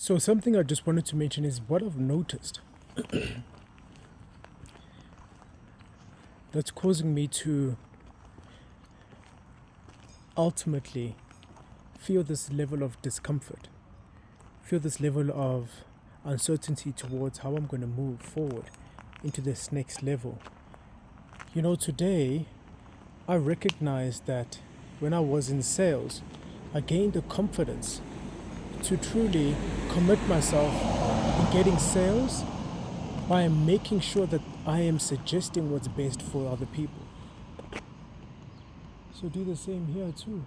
So something I just wanted to mention is what I've noticed that's causing me to ultimately feel this level of discomfort, feel this level of uncertainty towards how I'm going to move forward into this next level. You know, today I recognized that when I was in sales, I gained the confidence to truly commit myself in getting sales by making sure that I am suggesting what's best for other people. So do the same here too.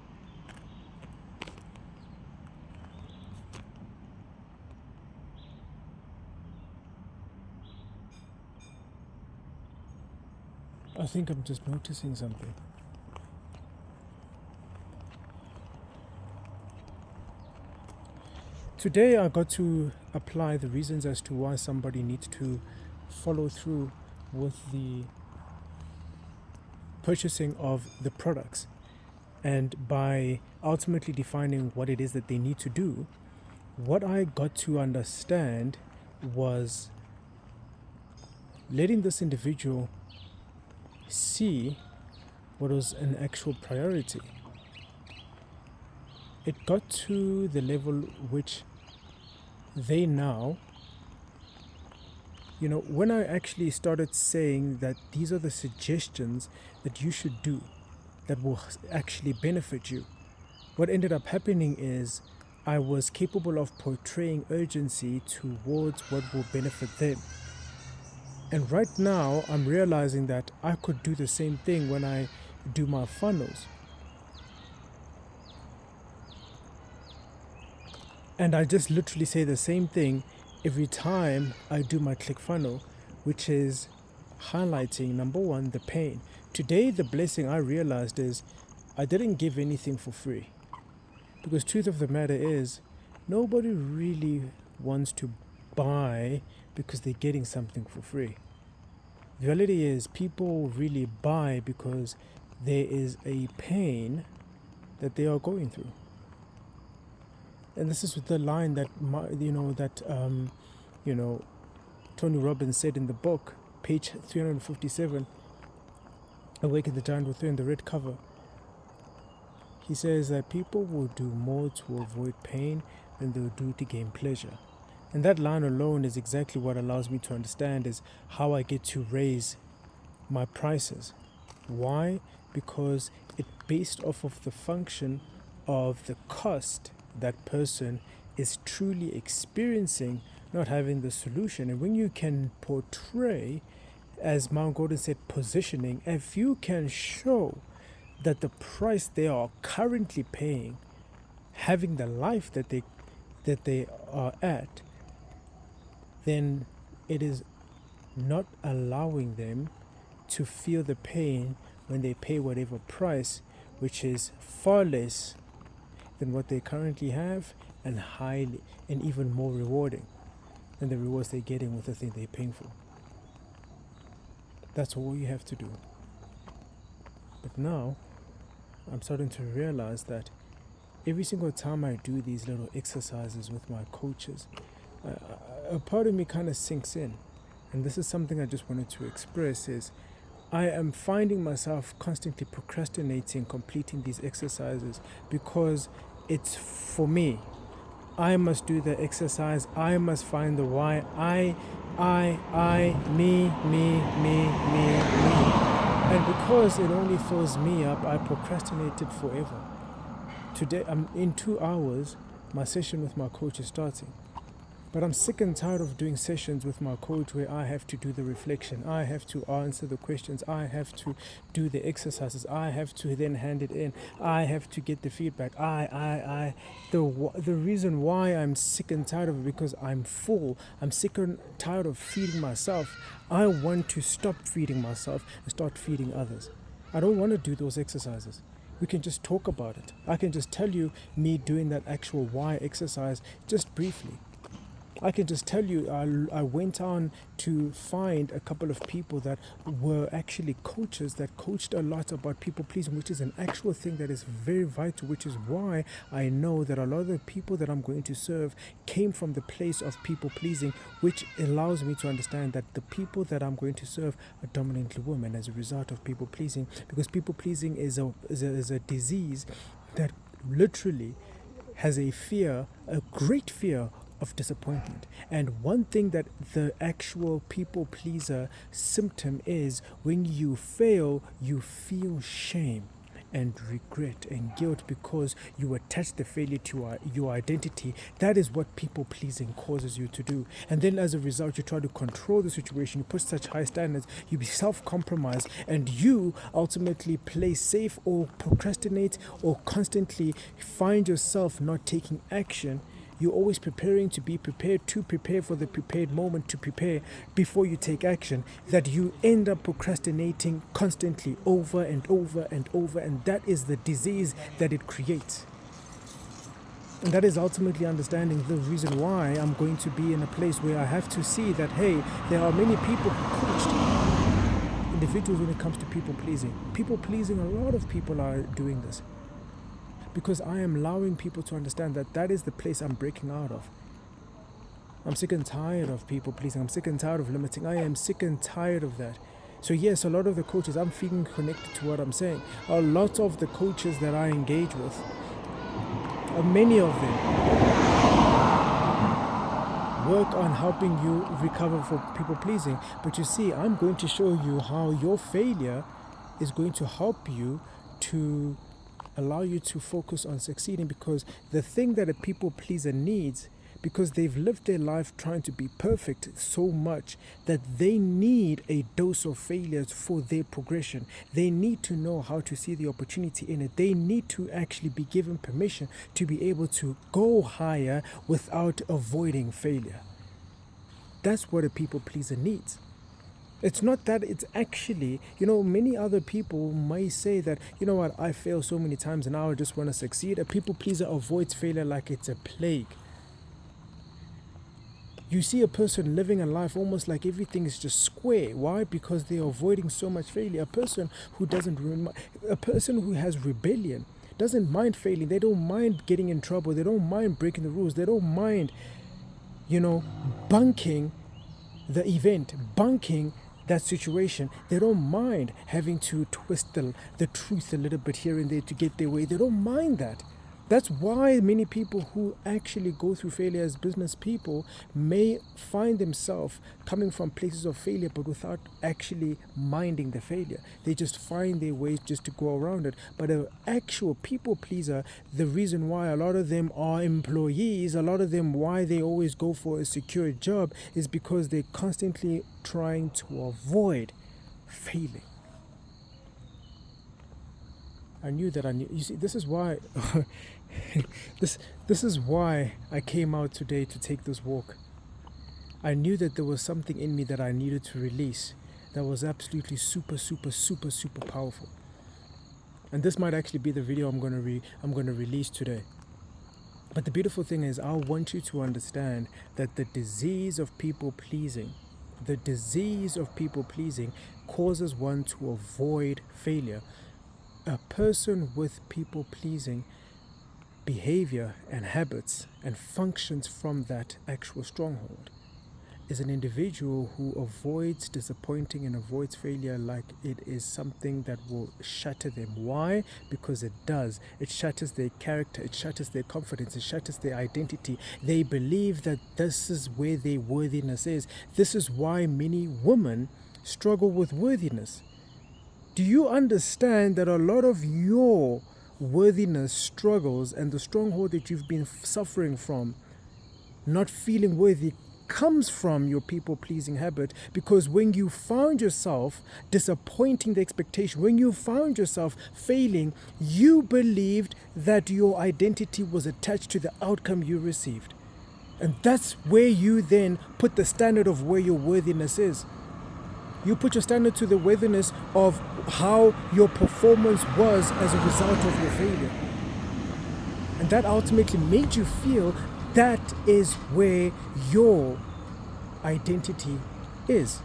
I think I'm just noticing something. Today I got to apply the reasons as to why somebody needs to follow through with the purchasing of the products. And by ultimately defining what it is that they need to do, what I got to understand was letting this individual see what was an actual priority. It got to the level which they now, when I actually started saying that these are the suggestions that you should do that will actually benefit you, what ended up happening is I was capable of portraying urgency towards what will benefit them. And right now, I'm realizing that I could do the same thing when I do my funnels. And I just literally say the same thing every time I do my ClickFunnels, which is highlighting, number one, the pain. Today, the blessing I realized is I didn't give anything for free. Because truth of the matter is, nobody really wants to buy because they're getting something for free. The reality is people really buy because there is a pain that they are going through. And this is the line that Tony Robbins said in the book, page 357, Awaken the Giant Within, the red cover. He says that people will do more to avoid pain than they'll do to gain pleasure. And that line alone is exactly what allows me to understand is how I get to raise my prices. Why? Because it's based off of the function of the cost that person is truly experiencing, not having the solution. And when you can portray, as Mount Gordon said, positioning, if you can show that the price they are currently paying, having the life that they are at, then it is not allowing them to feel the pain when they pay whatever price, which is far less than what they currently have and highly and even more rewarding than the rewards they're getting with the thing they're paying for. That's all you have to do. But now I'm starting to realize that every single time I do these little exercises with my coaches, a part of me kind of sinks in. And this is something I just wanted to express is I am finding myself constantly procrastinating completing these exercises because it's for me. I must do the exercise. I must find the why. Me. And because it only fills me up, I procrastinated forever. Today, in 2 hours, my session with my coach is starting. But I'm sick and tired of doing sessions with my coach where I have to do the reflection, I have to answer the questions, I have to do the exercises, I have to then hand it in, I have to get the feedback. The reason why I'm sick and tired of it because I'm full. I'm sick and tired of feeding myself. I want to stop feeding myself and start feeding others. I don't want to do those exercises. We can just talk about it. I can just tell you me doing that actual why exercise just briefly. I can just tell you, I went on to find a couple of people that were actually coaches that coached a lot about people pleasing, which is an actual thing that is very vital, which is why I know that a lot of the people that I'm going to serve came from the place of people pleasing, which allows me to understand that the people that I'm going to serve are dominantly women as a result of people pleasing, because people pleasing is a disease that literally has a great fear of disappointment. And one thing that the actual people pleaser symptom is, when you fail, you feel shame and regret and guilt because you attach the failure to your identity. That is what people pleasing causes you to do. And then as a result, you try to control the situation, you put such high standards, you self-compromise, and you ultimately play safe or procrastinate or constantly find yourself not taking action. You're always preparing to be prepared, to prepare for the prepared moment, to prepare before you take action, that you end up procrastinating constantly over and over and over, and that is the disease that it creates. And that is ultimately understanding the reason why I'm going to be in a place where I have to see that, hey, there are many people who coached individuals when it comes to people pleasing. People pleasing, a lot of people are doing this. Because I am allowing people to understand that that is the place I'm breaking out of. I'm sick and tired of people pleasing. I'm sick and tired of limiting. I am sick and tired of that. So yes, a lot of the coaches, I'm feeling connected to what I'm saying. A lot of the coaches that I engage with, many of them work on helping you recover from people pleasing. But you see, I'm going to show you how your failure is going to help you to allow you to focus on succeeding, because the thing that a people pleaser needs, because they've lived their life trying to be perfect so much that they need a dose of failures for their progression. They need to know how to see the opportunity in it. They need to actually be given permission to be able to go higher without avoiding failure. That's what a people pleaser needs. It's not that it's actually, many other people may say that, you know what, I fail so many times and now I just want to succeed. A people pleaser avoids failure like it's a plague. You see a person living a life almost like everything is just square. Why? Because they're avoiding so much failure. A person who has rebellion doesn't mind failing. They don't mind getting in trouble. They don't mind breaking the rules. They don't mind, bunking the event, bunking that situation. They don't mind having to twist the truth a little bit here and there to get their way. They don't mind that. That's why many people who actually go through failure as business people may find themselves coming from places of failure, but without actually minding the failure. They just find their ways just to go around it. But an actual people pleaser, the reason why a lot of them are employees, a lot of them why they always go for a secure job, is because they're constantly trying to avoid failing. You see, this is why this is why I came out today to take this walk. I knew that there was something in me that I needed to release that was absolutely super powerful. And this might actually be the video I'm going to release today. But the beautiful thing is, I want you to understand that the disease of people pleasing causes one to avoid failure. A person with people-pleasing behavior and habits and functions from that actual stronghold is an individual who avoids disappointing and avoids failure like it is something that will shatter them. Why? Because it does. It shatters their character, it shatters their confidence, it shatters their identity. They believe that this is where their worthiness is. This is why many women struggle with worthiness. Do you understand that a lot of your worthiness struggles and the stronghold that you've been suffering from, not feeling worthy, comes from your people-pleasing habit? Because when you found yourself disappointing the expectation, when you found yourself failing, you believed that your identity was attached to the outcome you received. And that's where you then put the standard of where your worthiness is. You put your standard to the worthiness of how your performance was as a result of your failure. And that ultimately made you feel that is where your identity is.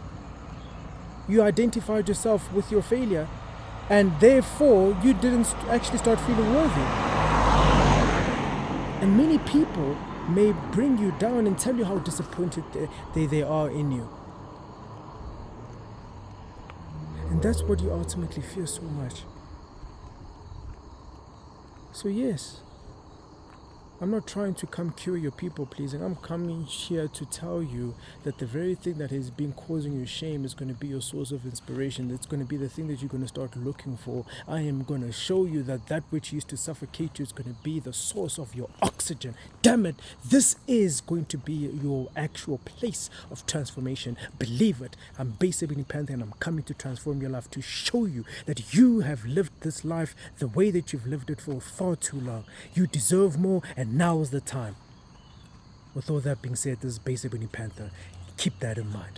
You identified yourself with your failure, and therefore you didn't actually start feeling worthy. And many people may bring you down and tell you how disappointed they are in you. And that's what you ultimately fear so much. So yes, I'm not trying to come cure your people pleasing. I'm coming here to tell you that the very thing that has been causing you shame is going to be your source of inspiration. It's going to be the thing that you're going to start looking for. I am going to show you that which used to suffocate you is going to be the source of your oxygen. Damn it, this is going to be your actual place of transformation. Believe it. I'm Bass Ebony Panther, and I'm coming to transform your life, to show you that you have lived this life the way that you've lived it for far too long. You deserve more, and now is the time. With all that being said, this is Bass Ebony Panther. Keep that in mind.